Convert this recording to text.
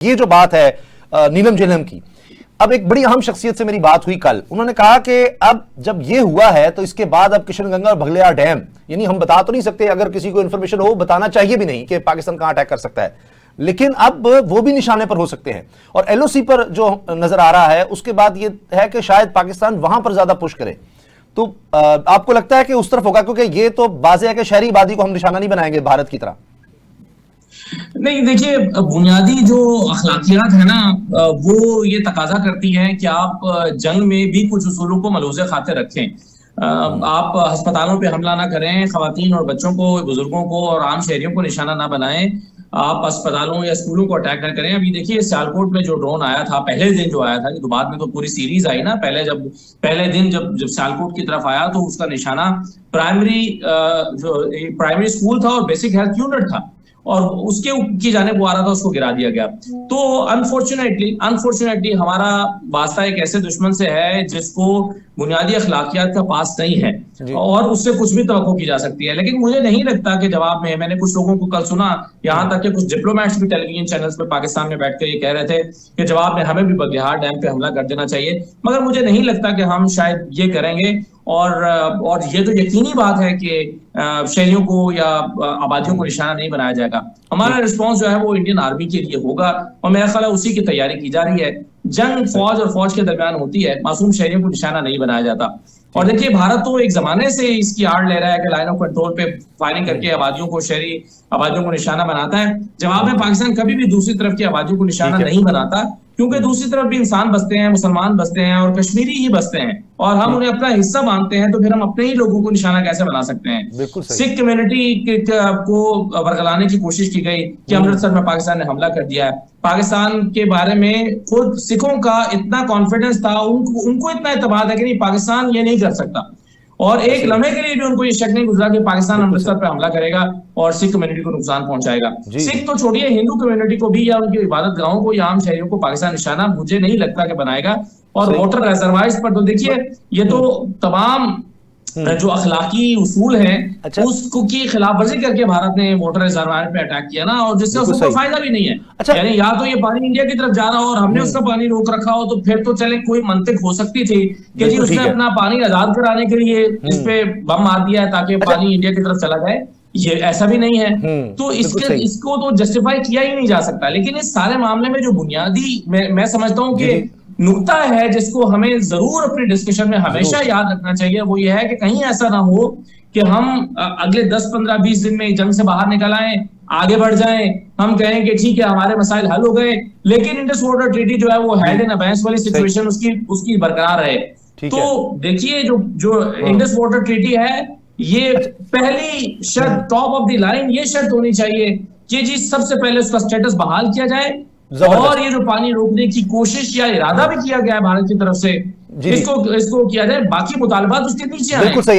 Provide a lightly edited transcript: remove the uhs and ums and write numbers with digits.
ये जो बात है नीलम झेलम की, अब एक बड़ी अहम शख्सियत से मेरी बात हुई कल। उन्होंने कहा कि अब जब ये हुआ है तो इसके बाद अब किशनगंगा और बघलियार डैम, यानी हम बता तो नहीं सकते, अगर किसी को इंफॉर्मेशन हो बताना चाहिए भी नहीं कि पाकिस्तान कहां अटैक कर सकता है, लेकिन अब वो भी निशाने पर हो सकते हैं। और एलओसी पर जो नजर आ रहा है उसके बाद ये है कि शायद पाकिस्तान वहां पर ज्यादा पुश करे। तो आपको लगता है कि उस तरफ होगा? क्योंकि ये तो बाज़ है कि शहरी आबादी को हम निशाना नहीं बनाएंगे भारत की तरह। नहीं, देखिए, बुनियादी जो अखलाकियात है ना, वो ये तकाजा करती है कि आप जंग में भी कुछ उसूलों को मलूज़े खातिर रखें। आप अस्पतालों पे हमला ना करें, खवातीन और बच्चों को, बुजुर्गों को और आम शहरियों को निशाना ना बनाएं। आप अस्पतालों या स्कूलों को अटैक ना करें। अभी देखिए सियालकोट में जो ड्रोन आया था, पहले दिन जो आया था, तो बाद में तो पूरी सीरीज आई ना। पहले दिन जब सियालकोट की तरफ आया तो उसका निशाना प्राइमरी स्कूल था और बेसिक हेल्थ यूनिट था, और उसके की जाने वो आ रहा था, उसको गिरा दिया गया। तो अनफॉर्चुनेटली हमारा वास्ता एक ऐसे दुश्मन से है जिसको बुनियादी अखलाकियात का पास नहीं है, और उससे कुछ भी तवक्को की जा सकती है। लेकिन मुझे नहीं लगता कि जवाब में, मैंने कुछ लोगों को कल सुना, यहाँ तक कि कुछ डिप्लोमेट्स भी टेलीविजन चैनल्स पे पाकिस्तान में बैठ कर ये कह रहे थे कि जवाब में हमें भी बघलियार डैम पे हमला कर देना चाहिए, मगर मुझे नहीं लगता कि हम शायद ये करेंगे। और ये तो यकीनी बात है कि शहरियों को या आबादियों को निशाना नहीं बनाया जाएगा। हमारा रिस्पॉन्स जो है वो इंडियन आर्मी के लिए होगा, और मेरा ख्याल है उसी की तैयारी की जा रही है। जंग फौज और फौज के दरमियान होती है, मासूम शहरियों को निशाना नहीं बनाया जाता। और देखिए, भारत तो एक जमाने से इसकी आड़ ले रहा है कि लाइन ऑफ कंट्रोल पे फायरिंग करके आबादियों को, शहरी आबादियों को निशाना बनाता है। जवाब में पाकिस्तान कभी भी दूसरी तरफ की आबादियों को निशाना नहीं बनाता, क्योंकि दूसरी तरफ भी इंसान बसते हैं, मुसलमान बसते हैं और कश्मीरी ही बसते हैं, और हम उन्हें अपना हिस्सा मानते हैं, तो फिर हम अपने ही लोगों को निशाना कैसे बना सकते हैं? सिख कम्युनिटी को बरगलाने की कोशिश की गई कि अमृतसर में पाकिस्तान ने हमला कर दिया है। पाकिस्तान के बारे में खुद सिखों का इतना कॉन्फिडेंस था, उनको इतना एतमाद है कि नहीं, पाकिस्तान ये नहीं कर सकता, और एक लम्हे के लिए भी उनको ये शक नहीं गुजरा कि पाकिस्तान अमृतसर पर हमला करेगा और सिख कम्युनिटी को नुकसान पहुंचाएगा। सिख तो छोड़िए, हिंदू कम्युनिटी को भी या उनकी इबादत गाहों को या आम शहरियों को पाकिस्तान निशाना मुझे नहीं लगता कि बनाएगा। और वाटर रिजर्वायर्स पर तो देखिए, ये तो तमाम जो अखलाकी उसूल हैं, उसको की खिलाफ वर्जी करके भारत ने वाटर रिजर्वायर पे अटैक किया ना, और जिससे उसको कोई फायदा भी नहीं है। यानी या तो ये पानी इंडिया की तरफ जा रहा हो और हमने उसका पानी रोक रखा हो, तो फिर तो चले कोई मंतिक हो सकती थी कि जी उसने अपना पानी आजाद कराने के लिए इस पे बम मार दिया है ताकि पानी इंडिया की तरफ चला जाए। ये ऐसा भी नहीं है, तो इसको तो जस्टिफाई किया ही नहीं जा सकता। लेकिन इस सारे मामले में जो बुनियादी मैं समझता हूँ कि नुक्ता है जिसको हमें जरूर अपने डिस्कशन में हमेशा याद रखना चाहिए, वो ये है कि कहीं ऐसा ना हो कि हम अगले 10, 15, 20 दिन में जंग से बाहर निकल आए, आगे बढ़ जाएं, हम कहें कि ठीक है हमारे मसाइल हल हो गए, लेकिन इंडस वाटर ट्रीटी जो है वो हेल्ड इन अबेयंस वाली सिचुएशन उसकी बरकरार रहे। तो देखिए, जो इंडस वाटर ट्रीटी है, ये पहली शर्त, टॉप ऑफ द लाइन ये शर्त होनी चाहिए कि जी सबसे पहले उसका स्टेटस बहाल किया जाए, और ये जो पानी रोकने की कोशिश या इरादा भी किया गया है भारत की तरफ से, इसको किया जाए, बाकी मुतालबात उसके नीचे आए।